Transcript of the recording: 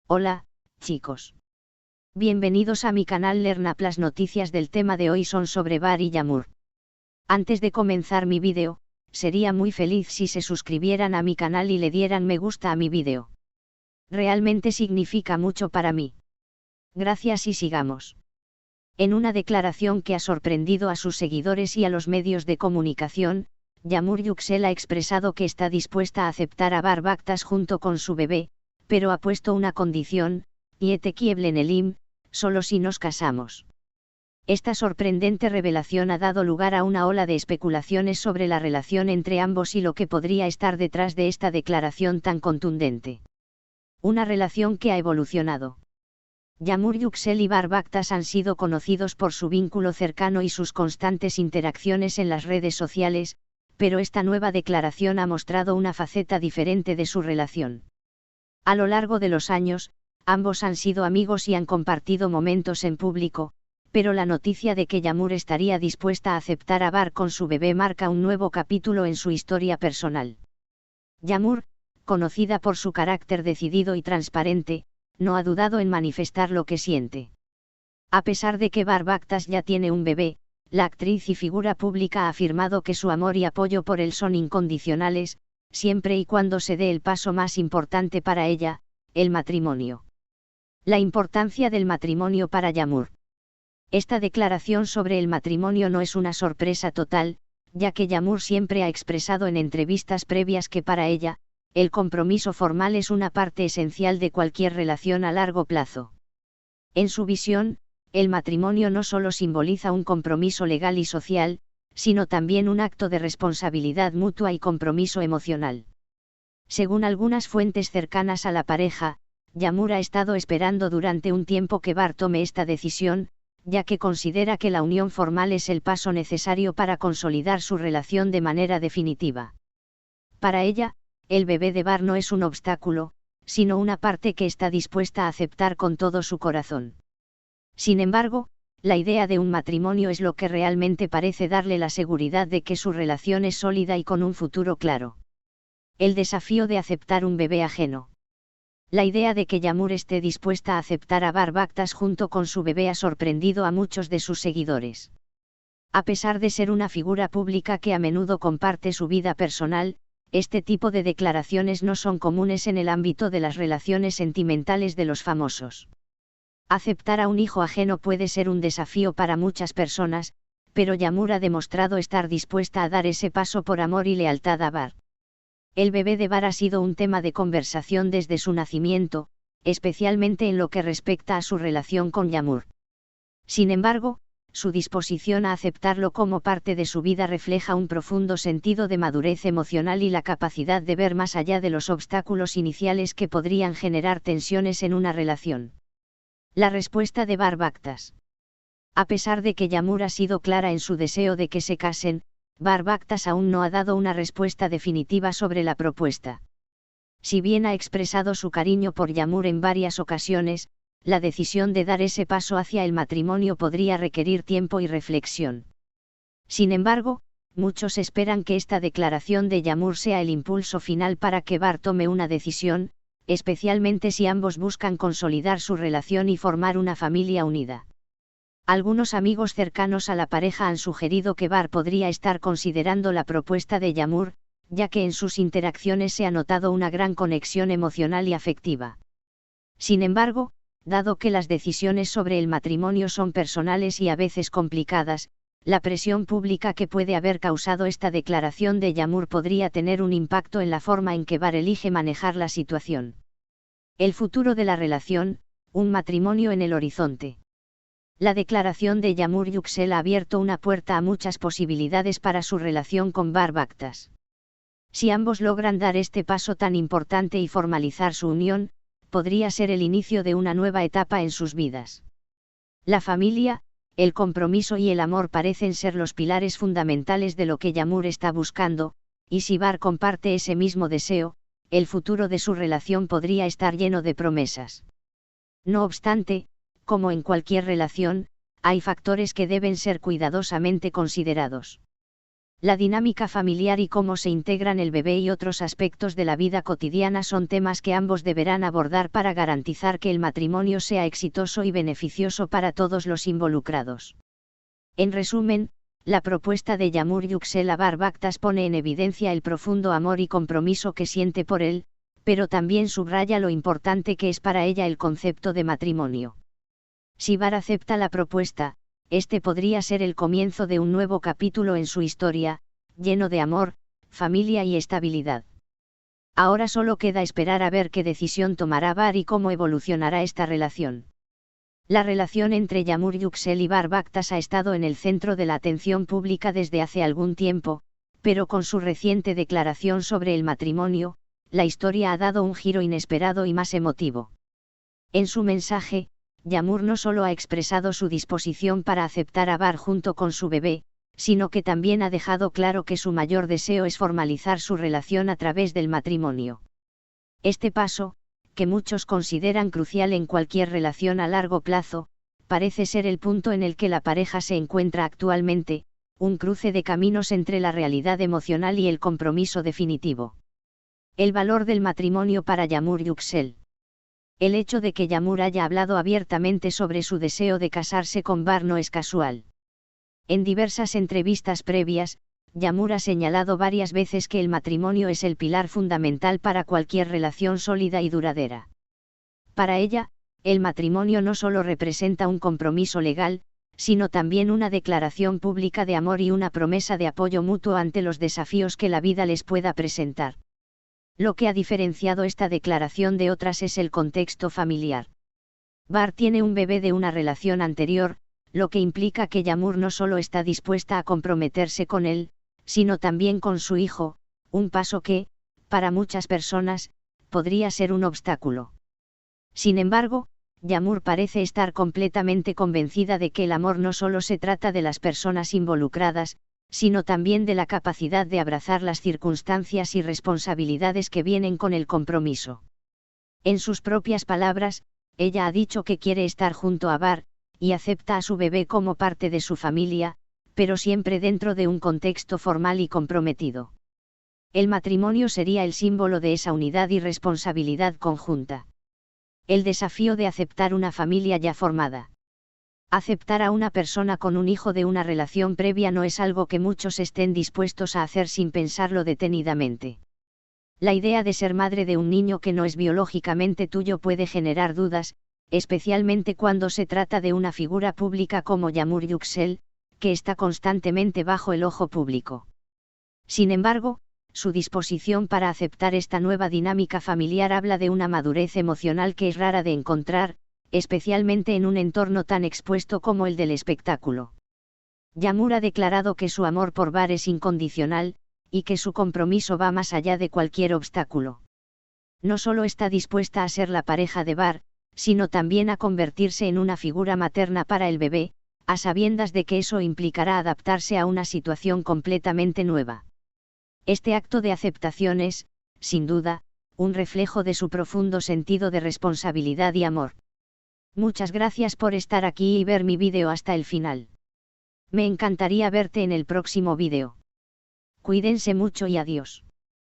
Hola, chicos. Bienvenidos a mi canal LearnUp. Las noticias del tema de hoy son sobre Bar y Yamur. Antes de comenzar mi vídeo, sería muy feliz si se suscribieran a mi canal y le dieran me gusta a mi vídeo. Realmente significa mucho para mí. Gracias y sigamos. En una declaración que ha sorprendido a sus seguidores y a los medios de comunicación, Yamur Yüksel ha expresado que está dispuesta a aceptar a Bar Baktas junto con su bebé, pero ha puesto una condición, Yetekieblenelim, solo si nos casamos. Esta sorprendente revelación ha dado lugar a una ola de especulaciones sobre la relación entre ambos y lo que podría estar detrás de esta declaración tan contundente. Una relación que ha evolucionado. Yamur Yüksel y Bar Baktas han sido conocidos por su vínculo cercano y sus constantes interacciones en las redes sociales, pero esta nueva declaración ha mostrado una faceta diferente de su relación. A lo largo de los años, ambos han sido amigos y han compartido momentos en público, pero la noticia de que Yamur estaría dispuesta a aceptar a Bar con su bebé marca un nuevo capítulo en su historia personal. Yamur, conocida por su carácter decidido y transparente, no ha dudado en manifestar lo que siente. A pesar de que Bar Baktas ya tiene un bebé, la actriz y figura pública ha afirmado que su amor y apoyo por él son incondicionales, siempre y cuando se dé el paso más importante para ella, el matrimonio. La importancia del matrimonio para Yamur. Esta declaración sobre el matrimonio no es una sorpresa total, ya que Yamur siempre ha expresado en entrevistas previas que para ella, el compromiso formal es una parte esencial de cualquier relación a largo plazo. En su visión, el matrimonio no solo simboliza un compromiso legal y social, sino también un acto de responsabilidad mutua y compromiso emocional. Según algunas fuentes cercanas a la pareja, Yamur ha estado esperando durante un tiempo que Bar tome esta decisión, ya que considera que la unión formal es el paso necesario para consolidar su relación de manera definitiva. Para ella, el bebé de Bar no es un obstáculo, sino una parte que está dispuesta a aceptar con todo su corazón. Sin embargo, la idea de un matrimonio es lo que realmente parece darle la seguridad de que su relación es sólida y con un futuro claro. El desafío de aceptar un bebé ajeno. La idea de que Yamur esté dispuesta a aceptar a Bar Baktas junto con su bebé ha sorprendido a muchos de sus seguidores. A pesar de ser una figura pública que a menudo comparte su vida personal, este tipo de declaraciones no son comunes en el ámbito de las relaciones sentimentales de los famosos. Aceptar a un hijo ajeno puede ser un desafío para muchas personas, pero Yamur ha demostrado estar dispuesta a dar ese paso por amor y lealtad a Bar. El bebé de Bar ha sido un tema de conversación desde su nacimiento, especialmente en lo que respecta a su relación con Yamur. Sin embargo, su disposición a aceptarlo como parte de su vida refleja un profundo sentido de madurez emocional y la capacidad de ver más allá de los obstáculos iniciales que podrían generar tensiones en una relación. La respuesta de Bar Baktas. A pesar de que Yamur ha sido clara en su deseo de que se casen, Bar Baktas aún no ha dado una respuesta definitiva sobre la propuesta. Si bien ha expresado su cariño por Yamur en varias ocasiones, la decisión de dar ese paso hacia el matrimonio podría requerir tiempo y reflexión. Sin embargo, muchos esperan que esta declaración de Yamur sea el impulso final para que Bar tome una decisión, especialmente si ambos buscan consolidar su relación y formar una familia unida. Algunos amigos cercanos a la pareja han sugerido que Bar podría estar considerando la propuesta de Yamur, ya que en sus interacciones se ha notado una gran conexión emocional y afectiva. Sin embargo, dado que las decisiones sobre el matrimonio son personales y a veces complicadas, la presión pública que puede haber causado esta declaración de Yamur podría tener un impacto en la forma en que Bar elige manejar la situación. El futuro de la relación, un matrimonio en el horizonte. La declaración de Yamur Yüksel ha abierto una puerta a muchas posibilidades para su relación con Bar Baktas. Si ambos logran dar este paso tan importante y formalizar su unión, podría ser el inicio de una nueva etapa en sus vidas. La familia, el compromiso y el amor parecen ser los pilares fundamentales de lo que Yamur está buscando, y si Bar comparte ese mismo deseo, el futuro de su relación podría estar lleno de promesas. No obstante, como en cualquier relación, hay factores que deben ser cuidadosamente considerados. La dinámica familiar y cómo se integran el bebé y otros aspectos de la vida cotidiana son temas que ambos deberán abordar para garantizar que el matrimonio sea exitoso y beneficioso para todos los involucrados. En resumen, la propuesta de Yamur Yüksel a Bar Baktas pone en evidencia el profundo amor y compromiso que siente por él, pero también subraya lo importante que es para ella el concepto de matrimonio. Si Bar acepta la propuesta, este podría ser el comienzo de un nuevo capítulo en su historia, lleno de amor, familia y estabilidad. Ahora solo queda esperar a ver qué decisión tomará Bar y cómo evolucionará esta relación. La relación entre Yamur Yüksel y Bar Baktas ha estado en el centro de la atención pública desde hace algún tiempo, pero con su reciente declaración sobre el matrimonio, la historia ha dado un giro inesperado y más emotivo. En su mensaje, Yamur no solo ha expresado su disposición para aceptar a Bar junto con su bebé, sino que también ha dejado claro que su mayor deseo es formalizar su relación a través del matrimonio. Este paso, que muchos consideran crucial en cualquier relación a largo plazo, parece ser el punto en el que la pareja se encuentra actualmente, un cruce de caminos entre la realidad emocional y el compromiso definitivo. El valor del matrimonio para Yamur Yüksel. El hecho de que Yamur haya hablado abiertamente sobre su deseo de casarse con Bar no es casual. En diversas entrevistas previas, Yamur ha señalado varias veces que el matrimonio es el pilar fundamental para cualquier relación sólida y duradera. Para ella, el matrimonio no solo representa un compromiso legal, sino también una declaración pública de amor y una promesa de apoyo mutuo ante los desafíos que la vida les pueda presentar. Lo que ha diferenciado esta declaración de otras es el contexto familiar. Bar tiene un bebé de una relación anterior, lo que implica que Yamur no solo está dispuesta a comprometerse con él, sino también con su hijo, un paso que, para muchas personas, podría ser un obstáculo. Sin embargo, Yamur parece estar completamente convencida de que el amor no solo se trata de las personas involucradas, sino también de la capacidad de abrazar las circunstancias y responsabilidades que vienen con el compromiso. En sus propias palabras, ella ha dicho que quiere estar junto a Bar, y acepta a su bebé como parte de su familia, pero siempre dentro de un contexto formal y comprometido. El matrimonio sería el símbolo de esa unidad y responsabilidad conjunta. El desafío de aceptar una familia ya formada. Aceptar a una persona con un hijo de una relación previa no es algo que muchos estén dispuestos a hacer sin pensarlo detenidamente. La idea de ser madre de un niño que no es biológicamente tuyo puede generar dudas, especialmente cuando se trata de una figura pública como Yamur Yüksel, que está constantemente bajo el ojo público. Sin embargo, su disposición para aceptar esta nueva dinámica familiar habla de una madurez emocional que es rara de encontrar, especialmente en un entorno tan expuesto como el del espectáculo. Yamur ha declarado que su amor por Bar es incondicional, y que su compromiso va más allá de cualquier obstáculo. No solo está dispuesta a ser la pareja de Bar, sino también a convertirse en una figura materna para el bebé, a sabiendas de que eso implicará adaptarse a una situación completamente nueva. Este acto de aceptación es, sin duda, un reflejo de su profundo sentido de responsabilidad y amor. Muchas gracias por estar aquí y ver mi vídeo hasta el final. Me encantaría verte en el próximo vídeo. Cuídense mucho y adiós.